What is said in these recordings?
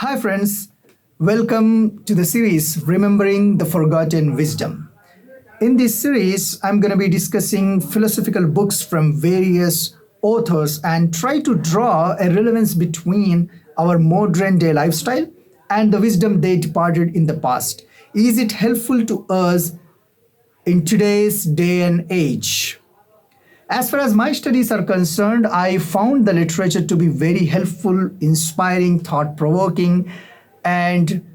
Hi, friends. Welcome to the series Remembering the Forgotten Wisdom. In this series, I'm going to be discussing philosophical books from various authors and try to draw a relevance between our modern day lifestyle and the wisdom they departed in the past. Is it helpful to us in today's day and age? As far as my studies are concerned, I found the literature to be very helpful, inspiring, thought provoking, and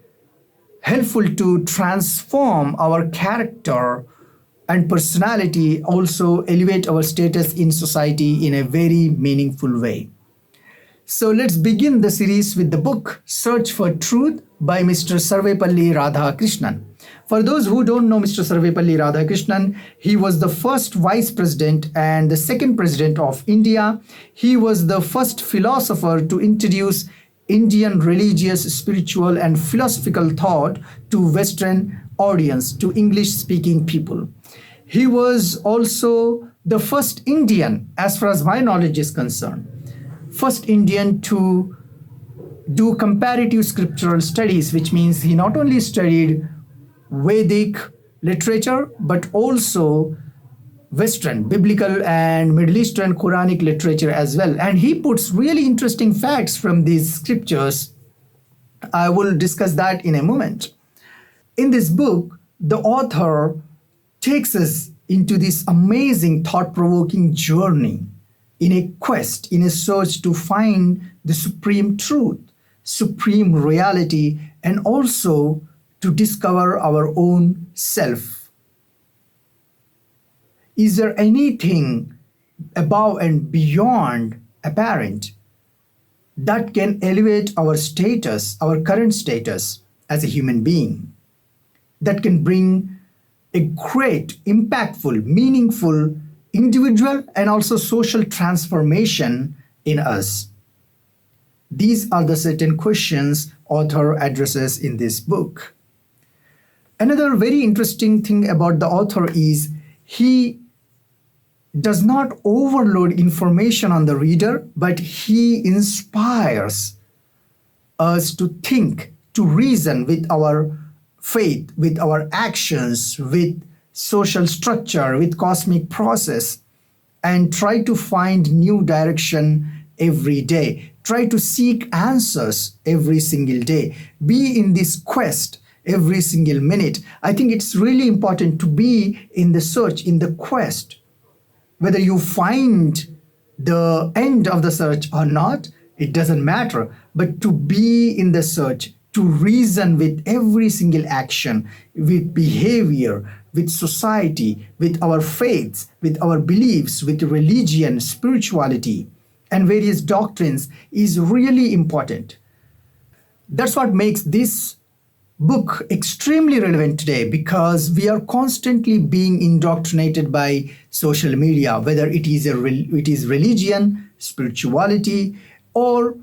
helpful to transform our character and personality, also elevate our status in society in a very meaningful way. So let's begin the series with the book Search for Truth by Mr. Sarvepalli Radhakrishnan. For those who don't know Mr. Sarvepalli Radhakrishnan, he was the first vice president and the second president of India. He was the first philosopher to introduce Indian religious, spiritual, and philosophical thought to Western audience, to English-speaking people. He was also the first Indian, as far as my knowledge is concerned, first Indian to do comparative scriptural studies, which means he not only studied Vedic literature, but also Western, biblical and Middle Eastern Quranic literature as well. And he puts really interesting facts from these scriptures. I will discuss that in a moment. In this book, the author takes us into this amazing thought-provoking journey in a quest, in a search to find the supreme truth, supreme reality, and also to discover our own self. Is there anything above and beyond apparent that can elevate our status, our current status as a human being, that can bring a great, impactful, meaningful individual and also social transformation in us? These are the certain questions author addresses in this book. Another very interesting thing about the author is he does not overload information on the reader, but he inspires us to think, to reason with our faith, with our actions, with social structure, with cosmic process, and try to find new direction every day. Try to seek answers every single day. Be in this quest every single minute. I think it's really important to be in the search, in the quest. Whether you find the end of the search or not, it doesn't matter. But to be in the search, to reason with every single action, with behavior, with society, with our faiths, with our beliefs, with religion, spirituality, and various doctrines is really important. That's what makes this book extremely relevant today, because we are constantly being indoctrinated by social media, whether it is religion, spirituality, or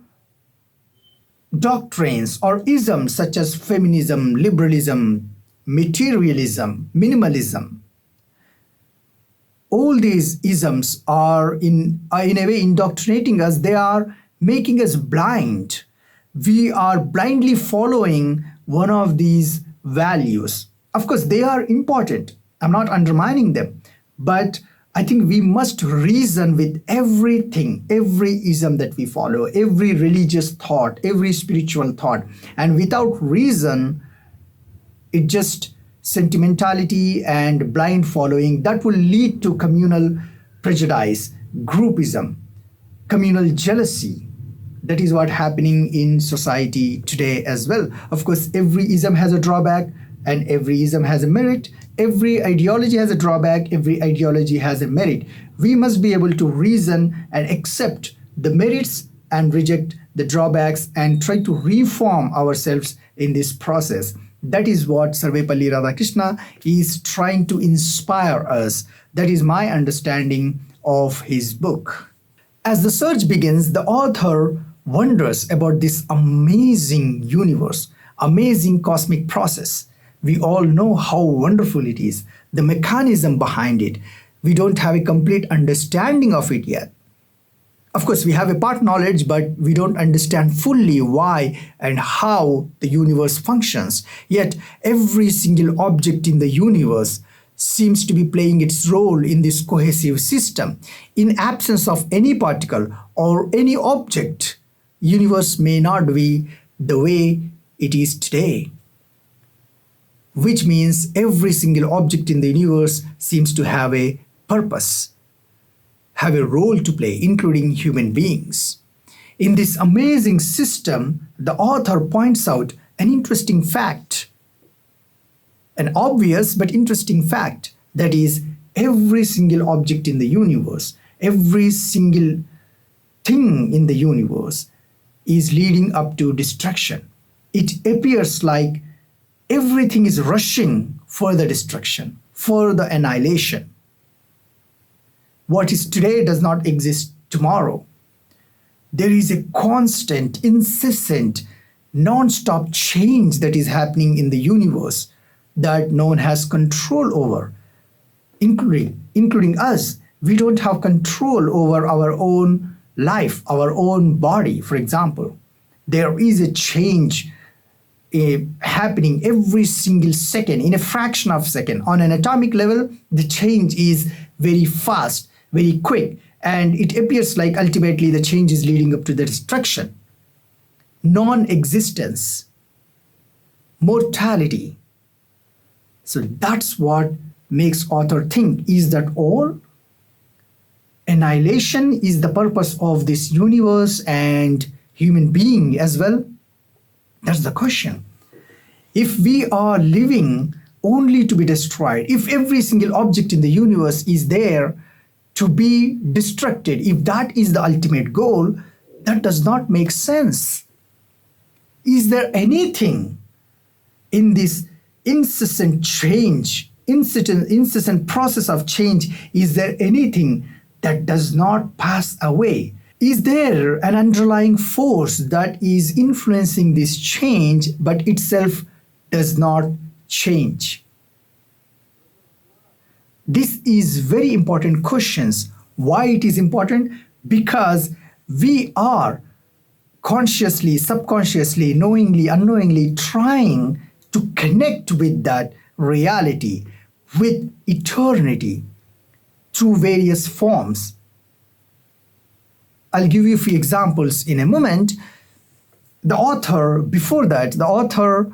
doctrines or isms such as feminism, liberalism, materialism, minimalism. All these isms are in a way indoctrinating us. They are making us blind. We are blindly following one of these values. Of course, they are important. I'm not undermining them. But I think we must reason with everything, every ism that we follow, every religious thought, every spiritual thought. And without reason, it just sentimentality and blind following that will lead to communal prejudice, groupism, communal jealousy. That is what's happening in society today as well. Of course, every ism has a drawback and every ism has a merit. Every ideology has a drawback, every ideology has a merit. We must be able to reason and accept the merits and reject the drawbacks and try to reform ourselves in this process. That is what Sarvepalli Radhakrishnan is trying to inspire us. That is my understanding of his book. As the search begins, the author wonders about this amazing universe, amazing cosmic process. We all know how wonderful it is, the mechanism behind it. We don't have a complete understanding of it yet. Of course, we have a part knowledge, but we don't understand fully why and how the universe functions. Yet, every single object in the universe seems to be playing its role in this cohesive system. In absence of any particle or any object, universe may not be the way it is today. Which means every single object in the universe seems to have a purpose, have a role to play, including human beings. In this amazing system, the author points out an interesting fact, an obvious but interesting fact, that is, every single object in the universe, every single thing in the universe is leading up to destruction. It appears like everything is rushing for the destruction, for the annihilation. What is today does not exist tomorrow. There is a constant, incessant, non-stop change that is happening in the universe that no one has control over, including us. We don't have control over our own life, our own body, for example. There is a change happening every single second, in a fraction of a second. On an atomic level, the change is very fast, very quick, and it appears like ultimately the change is leading up to the destruction. Non-existence, mortality. So that's what makes author think, is that all? Annihilation is the purpose of this universe and human being as well? That's the question. If we are living only to be destroyed, if every single object in the universe is there to be destructed, if that is the ultimate goal, that does not make sense. Is there anything in this incessant change, incessant process of change, is there anything that does not pass away? Is there an underlying force that is influencing this change but itself does not change? This is very important questions. Why it is important? Because we are consciously, subconsciously, knowingly, unknowingly trying to connect with that reality, with eternity, through various forms. I'll give you a few examples in a moment. Before that, the author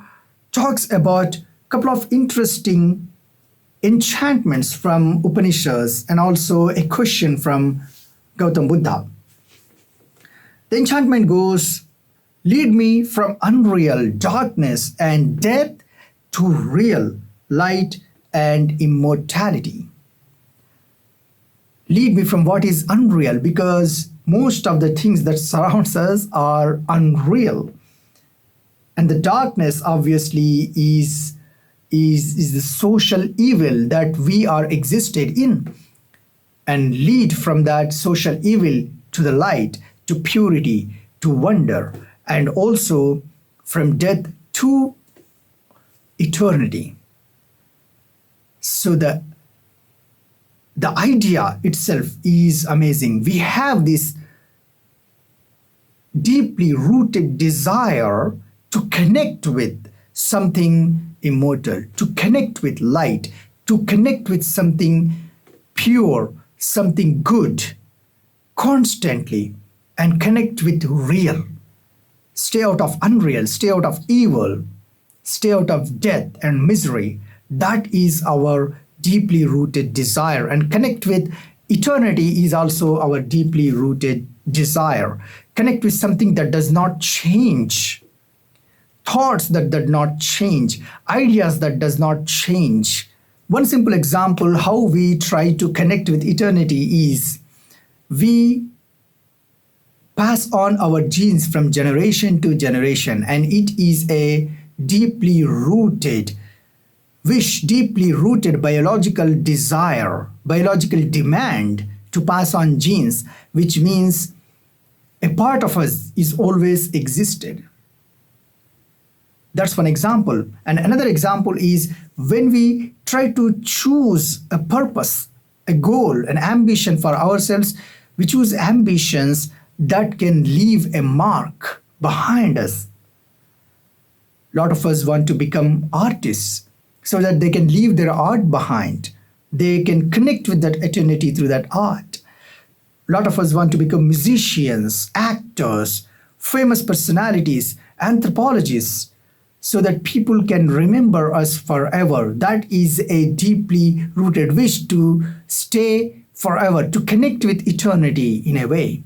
talks about a couple of interesting enchantments from Upanishads and also a question from Gautam Buddha. The enchantment goes, "Lead me from unreal darkness and death to real light and immortality." Lead me from what is unreal, because most of the things that surrounds us are unreal. And the darkness obviously is the social evil that we are existed in. And lead from that social evil to the light, to purity, to wonder, and also from death to eternity. So the idea itself is amazing. We have this deeply rooted desire to connect with something immortal, to connect with light, to connect with something pure, something good, constantly, and connect with real. Stay out of unreal, stay out of evil, stay out of death and misery. That is our deeply rooted desire. And connect with eternity is also our deeply rooted desire. Connect with something that does not change. Thoughts that do not change. Ideas that does not change. One simple example how we try to connect with eternity is we pass on our genes from generation to generation, and it is a deeply rooted wish, deeply rooted biological desire, biological demand to pass on genes, which means a part of us is always existed. That's one example. And another example is when we try to choose a purpose, a goal, an ambition for ourselves, We choose ambitions that can leave a mark behind us. A lot of us want to become artists so that they can leave their art behind. They can connect with that eternity through that art. A lot of us want to become musicians, actors, famous personalities, anthropologists, so that people can remember us forever. That is a deeply rooted wish to stay forever, to connect with eternity in a way.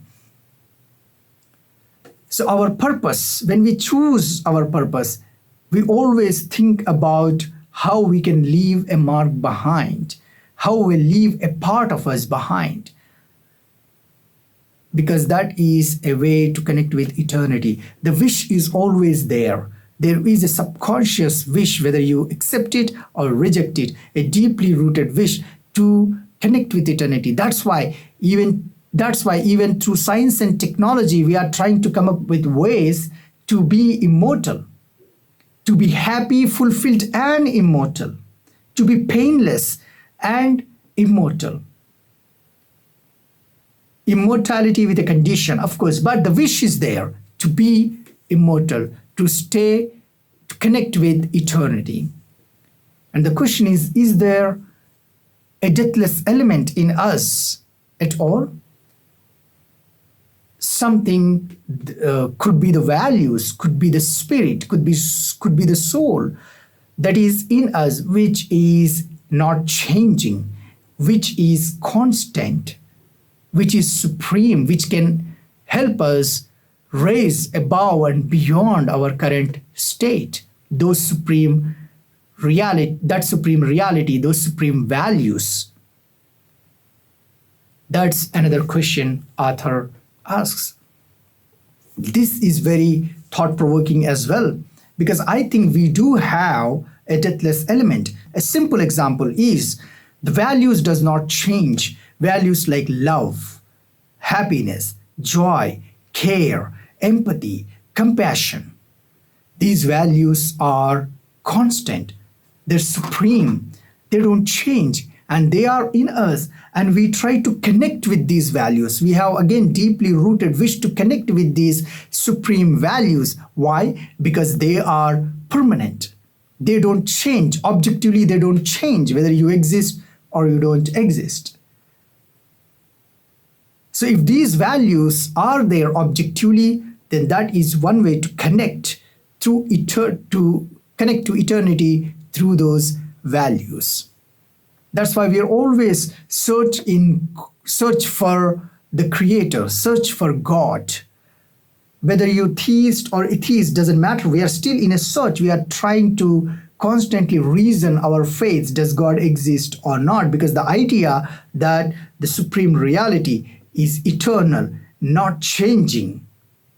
So our purpose, when we choose our purpose, we always think about how we can leave a mark behind, how we leave a part of us behind. Because that is a way to connect with eternity. The wish is always there. There is a subconscious wish, whether you accept it or reject it, a deeply rooted wish to connect with eternity. That's why even through science and technology, we are trying to come up with ways to be immortal, to be happy, fulfilled, and immortal, to be painless and immortal. Immortality with a condition, of course, but the wish is there to be immortal, to stay, to connect with eternity. And the question is there a deathless element in us at all? Something could be the values, could be the spirit, could be the soul that is in us, which is not changing, which is constant, which is supreme, which can help us raise above and beyond our current state. Those supreme reality, those supreme values. That's another question author asks. This is very thought-provoking as well, because I think we do have a deathless element. A simple example is the values does not change. Values like love, happiness, joy, care, empathy, compassion. These values are constant. They're supreme. They don't change, and they are in us, and we try to connect with these values. We have again deeply rooted wish to connect with these supreme values. Why? Because they are permanent. They don't change. Objectively, they don't change whether you exist or you don't exist. So if these values are there objectively, then that is one way to connect to connect to eternity through those values. That's why we are always search for the Creator, search for God. Whether you theist or atheist, doesn't matter. We are still in a search. We are trying to constantly reason our faiths. Does God exist or not? Because the idea that the supreme reality is eternal, not changing,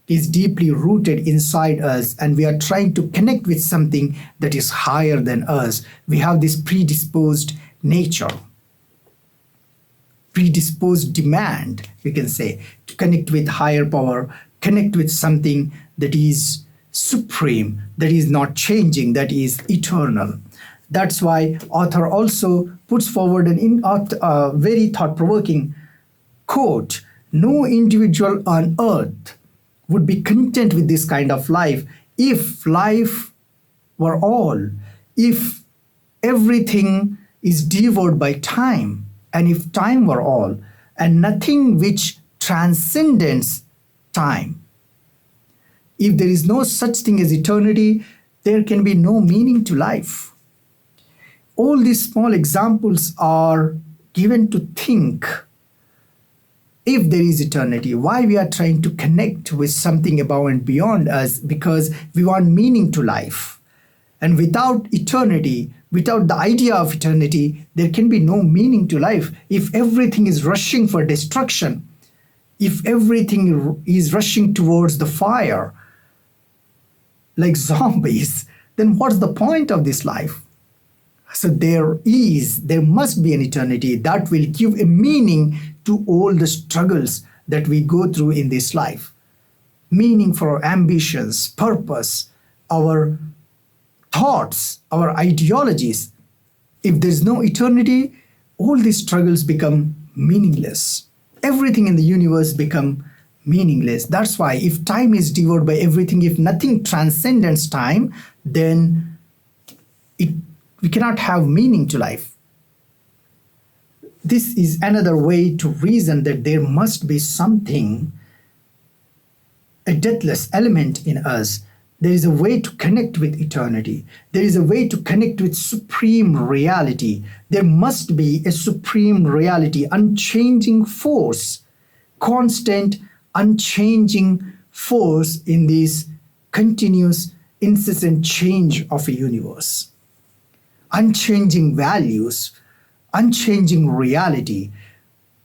is deeply rooted inside us, and we are trying to connect with something that is higher than us. We have this predisposed nature, predisposed demand, we can say, to connect with higher power, connect with something that is supreme, that is not changing, that is eternal. That's why author also puts forward a very thought-provoking quote: "No individual on earth would be content with this kind of life if life were all, if everything is devoured by time, and if time were all, and nothing which transcends time. If there is no such thing as eternity, there can be no meaning to life." All these small examples are given to think, if there is eternity, why we are trying to connect with something above and beyond us, because we want meaning to life. And without eternity, without the idea of eternity, there can be no meaning to life. If everything is rushing for destruction, if everything is rushing towards the fire, like zombies, then what's the point of this life? So there must be an eternity that will give a meaning to all the struggles that we go through in this life. Meaning for our ambitions, purpose, our thoughts, our ideologies. If there's no eternity, all these struggles become meaningless. everything in the universe become meaningless. That's why if time is devoured by everything, if nothing transcends time, then we cannot have meaning to life. This is another way to reason that there must be something, a deathless element in us. There is a way to connect with eternity. There is a way to connect with supreme reality. There must be a supreme reality, unchanging force, constant, unchanging force in this continuous, incessant change of a universe. Unchanging values, unchanging reality,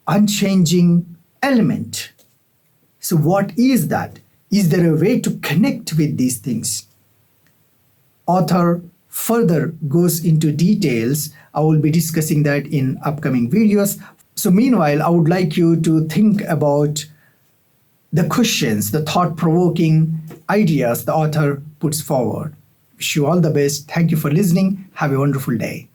unchanging element. So, what is that? Is there a way to connect with these things? Author further goes into details. I will be discussing that in upcoming videos. So meanwhile, I would like you to think about the questions, the thought-provoking ideas the author puts forward. Wish you all the best. Thank you for listening. Have a wonderful day.